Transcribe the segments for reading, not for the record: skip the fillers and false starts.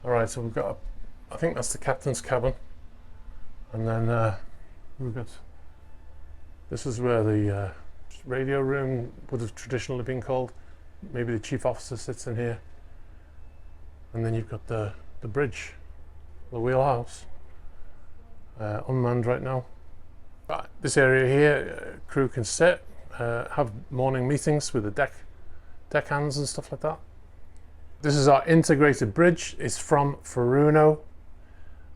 All right, so we've got, I think that's the captain's cabin. And then we've got, this is where the radio room would have traditionally been called. Maybe the chief officer sits in here. And then you've got the bridge, the wheelhouse, unmanned right now. But this area here, crew can sit, have morning meetings with the deck hands and stuff like that. This is our integrated bridge. It's from Furuno,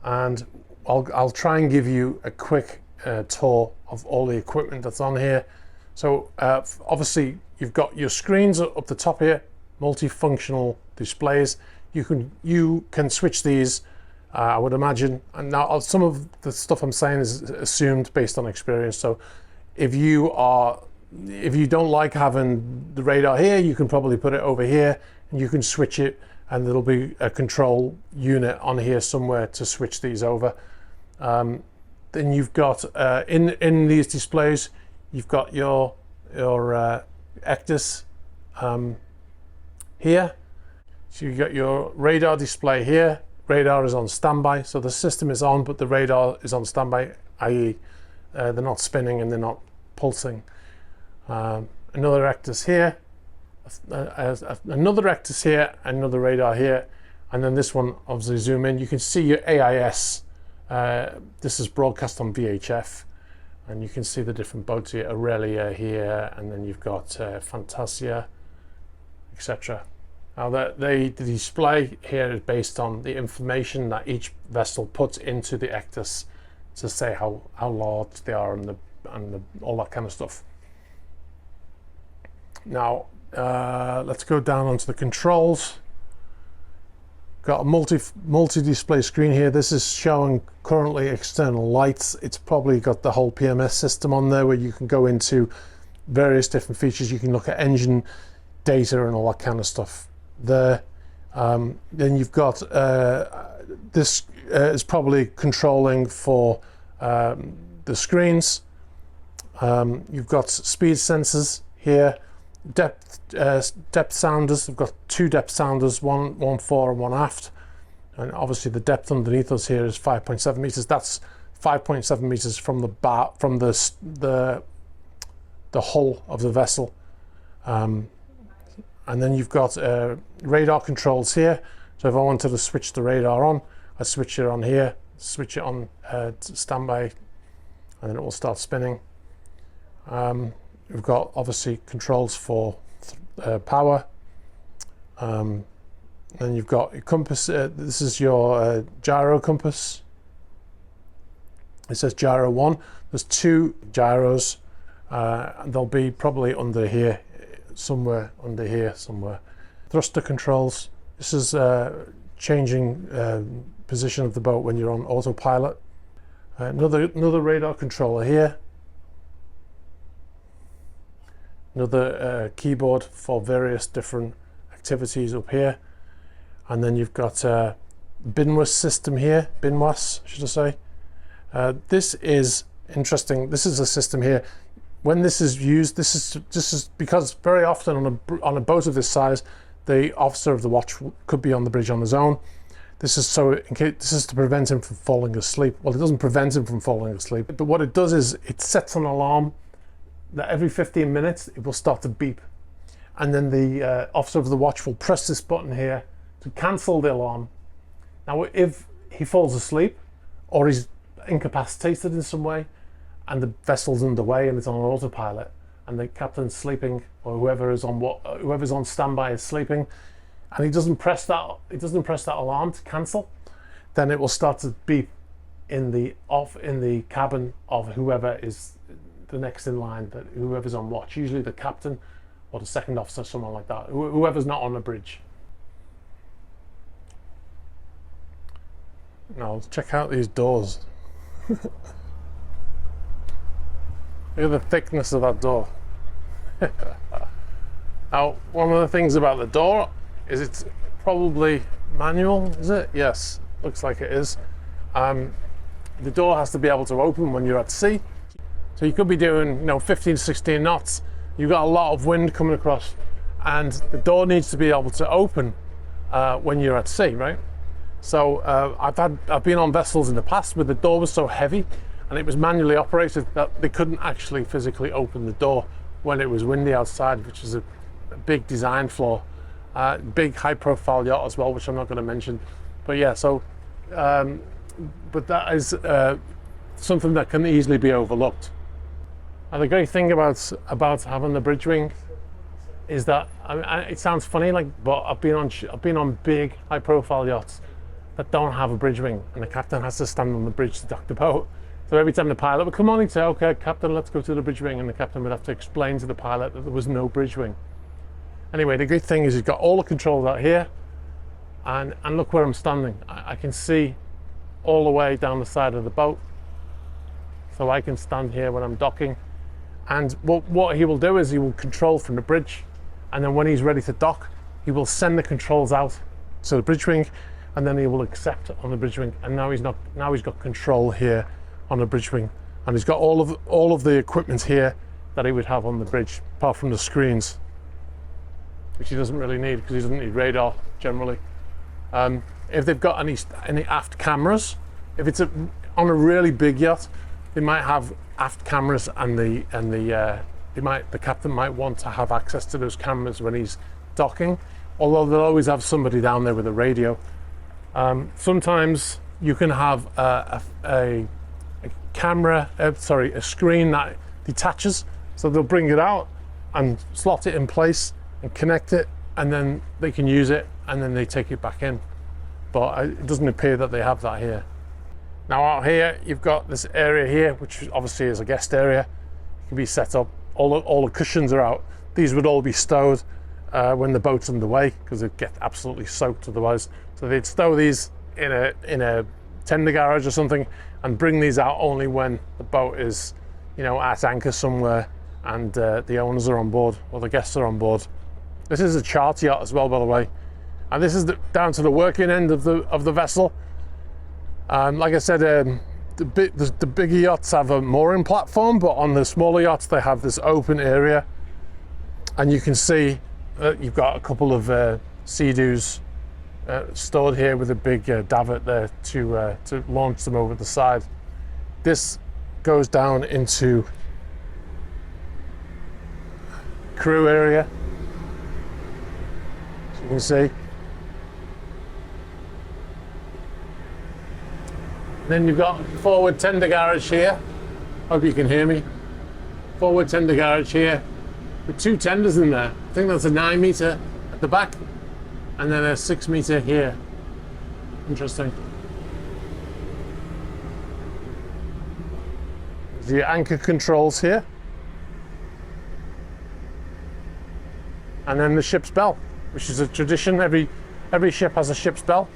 and I'll try and give you a quick tour of all the equipment that's on here. So obviously you've got your screens up the top here, multifunctional displays. You can switch these, I would imagine. And now some of the stuff I'm saying is assumed based on experience. So if you don't like having the radar here, you can probably put it over here and you can switch it, and there'll be a control unit on here somewhere to switch these over. Then you've got in these displays, you've got your Ectus here. So you've got your radar display here. Radar is on standby, so the system is on, but the radar is on standby, i.e. they're not spinning and they're not pulsing. Another Ectus here, another Ectus here, another radar here, and then this one, obviously zoom in, you can see your AIS. This is broadcast on VHF, and you can see the different boats here, Aurelia here, and then you've got Fantasia, etc. Now the display here is based on the information that each vessel puts into the Ectus to say how large they are and all that kind of stuff. Now let's go down onto the controls. Got a multi-display screen here. This is showing currently external lights. It's probably got the whole PMS system on there where you can go into various different features. You can look at engine data and all that kind of stuff there. Then you've got this is probably controlling for the screens. You've got speed sensors here, depth sounders. We've got two depth sounders, one fore and one aft, and obviously the depth underneath us here is 5.7 meters. That's 5.7 meters from the hull of the vessel. And then you've got radar controls here. So if I wanted to switch the radar on, I switch it on here, switch it on standby, and then it will start spinning. We've got obviously controls for power. Then you've got your compass. This is your gyro compass. It says gyro 1. There's two gyros. They'll be probably under here, somewhere under here somewhere. Thruster controls. This is changing position of the boat when you're on autopilot. Another radar controller here. Another keyboard for various different activities up here, and then you've got BINWAS system here. BINWAS, should I say? This is interesting. This is a system here. When this is used, this is because very often on a boat of this size, the officer of the watch could be on the bridge on his own. This is to prevent him from falling asleep. Well, it doesn't prevent him from falling asleep, but what it does is it sets an alarm that every 15 minutes it will start to beep, and then the officer of the watch will press this button here to cancel the alarm. Now if he falls asleep or he's incapacitated in some way and the vessel's underway and it's on autopilot and the captain's sleeping, or whoever's on standby is sleeping, and he doesn't press that alarm to cancel, then it will start to beep in the cabin of whoever is the next in line, that whoever's on watch, usually the captain or the second officer, someone like that, whoever's not on the bridge. Now check out these doors. Look at the thickness of that door. Now, one of the things about the door is it's probably manual, is it? Yes, looks like it is. The door has to be able to open when you're at sea. So you could be doing 15, 16 knots. you've got a lot of wind coming across, and the door needs to be able to open when you're at sea, right? So I've been on vessels in the past where the door was so heavy and it was manually operated that they couldn't actually physically open the door when it was windy outside, which is a big design flaw. Big high-profile yacht as well, which I'm not going to mention. But yeah, so but that is something that can easily be overlooked. And the great thing about having the bridge wing is that, I mean, it sounds funny, like, but I've been on big high-profile yachts that don't have a bridge wing, and the captain has to stand on the bridge to dock the boat. So every time the pilot would come on, he'd say, "Okay, captain, let's go to the bridge wing," and the captain would have to explain to the pilot that there was no bridge wing. Anyway, the great thing is you've got all the controls out here, and look where I'm standing. I can see all the way down the side of the boat, so I can stand here when I'm docking. And what he will do is he will control from the bridge, and then when he's ready to dock, he will send the controls out to the bridge wing, and then he will accept on the bridge wing. And now he's got control here on the bridge wing, and he's got all of the equipment here that he would have on the bridge, apart from the screens, which he doesn't really need because he doesn't need radar generally. If they've got any aft cameras, if it's on a really big yacht, they might have aft cameras, and the captain might want to have access to those cameras when he's docking. Although they'll always have somebody down there with a radio. Sometimes you can have a screen that detaches, so they'll bring it out and slot it in place and connect it, and then they can use it, and then they take it back in. But it doesn't appear that they have that here. Now out here, you've got this area here, which obviously is a guest area. It can be set up. All the cushions are out. These would all be stowed when the boat's underway, because they'd get absolutely soaked otherwise. So they'd stow these in a tender garage or something, and bring these out only when the boat is, at anchor somewhere, and the owners are on board or the guests are on board. This is a charter yacht as well, by the way, and this is down to the working end of the vessel. Like I said, the bigger yachts have a mooring platform, but on the smaller yachts they have this open area, and you can see that you've got a couple of Sea-Doos stored here with a big davit there to launch them over the side. This goes down into crew area, as you can see. Then you've got forward tender garage here. Hope you can hear me. Forward tender garage here with two tenders in there. I think that's a 9 meter at the back, and then a 6 meter here. Interesting. There's your anchor controls here, and then the ship's bell, which is a tradition. Every ship has a ship's bell.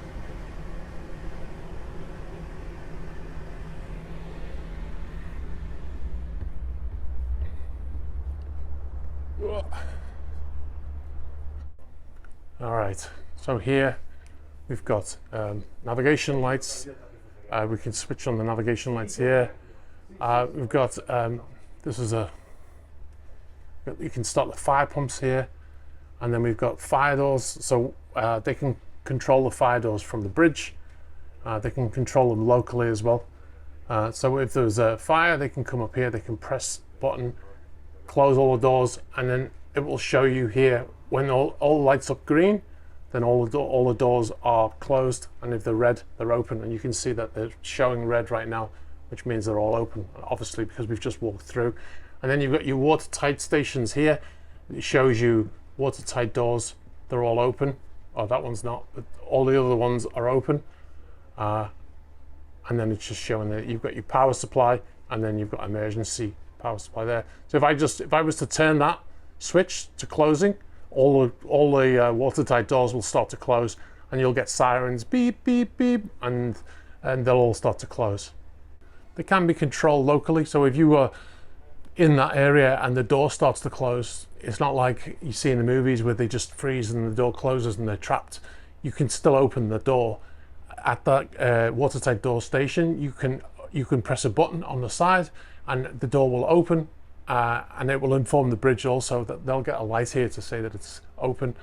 All right, so here we've got navigation lights. We can switch on the navigation lights here. We've got you can start the fire pumps here, and then we've got fire doors, so they can control the fire doors from the bridge. They can control them locally as well. So if there's a fire, they can come up here, they can press button, close all the doors, and then it will show you here when all the lights look green, then all the doors are closed, and if they're red, they're open. And you can see that they're showing red right now, which means they're all open, obviously, because we've just walked through. And then you've got your watertight stations here. It shows you watertight doors, they're all open. Oh, that one's not, but all the other ones are open. And then it's just showing that you've got your power supply, and then you've got emergency power supply there. So if I was to turn that switch to closing, all the watertight doors will start to close, and you'll get sirens, beep, beep, beep, and they'll all start to close. They can be controlled locally, so if you were in that area and the door starts to close, it's not like you see in the movies where they just freeze and the door closes and they're trapped. You can still open the door. At that watertight door station, you can press a button on the side, and the door will open and it will inform the bridge also that they'll get a light here to say that it's open,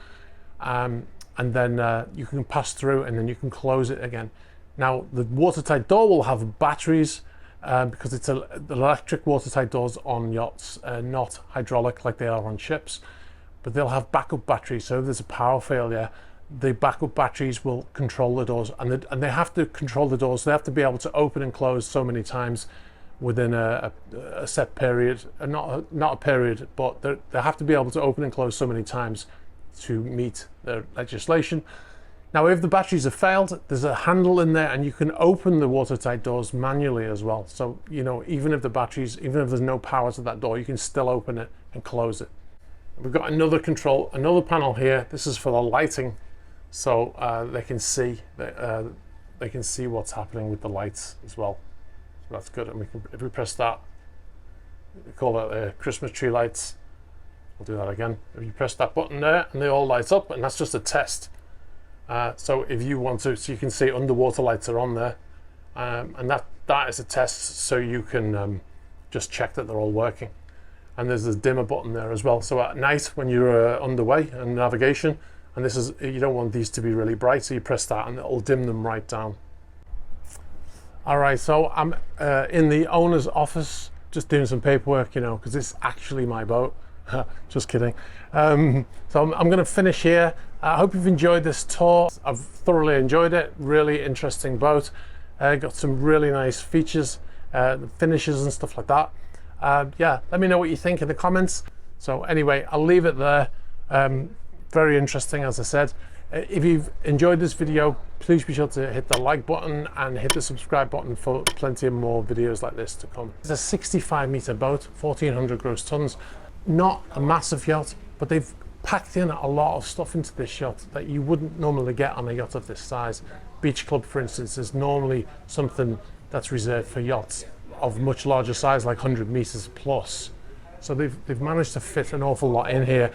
and then you can pass through and then you can close it again. Now the watertight door will have batteries because it's the electric watertight doors on yachts, not hydraulic like they are on ships, but they'll have backup batteries, so if there's a power failure, the backup batteries will control the doors, and they have to control the doors. They have to be able to open and close so many times within a set period, not a period, but they have to be able to open and close so many times to meet the legislation. Now if the batteries have failed, there's a handle in there and you can open the watertight doors manually as well. So you know, even if there's no power to that door, you can still open it and close it. We've got another panel here. This is for the lighting, so they can see what's happening with the lights as well. So that's good. And if we press that, we call that Christmas tree lights. We'll do that again. If you press that button there, and they all light up, and that's just a test. So if you want to, so you can see underwater lights are on there, and that is a test, so you can just check that they're all working. And there's a dimmer button there as well. So at night when you're underway and navigation, and you don't want these to be really bright, so you press that and it'll dim them right down. All right, so I'm in the owner's office, just doing some paperwork, you know, because it's actually my boat. Just kidding. So I'm going to finish here. I hope you've enjoyed this tour. I've thoroughly enjoyed it. Really interesting boat. Got some really nice features, finishes and stuff like that. Yeah, let me know what you think in the comments. So anyway, I'll leave it there. Very interesting, as I said. If you've enjoyed this video, please be sure to hit the like button and hit the subscribe button for plenty of more videos like this to come. It's a 65-meter boat, 1,400 gross tons. Not a massive yacht, but they've packed in a lot of stuff into this yacht that you wouldn't normally get on a yacht of this size. Beach Club, for instance, is normally something that's reserved for yachts of much larger size, like 100 meters plus. So they've managed to fit an awful lot in here.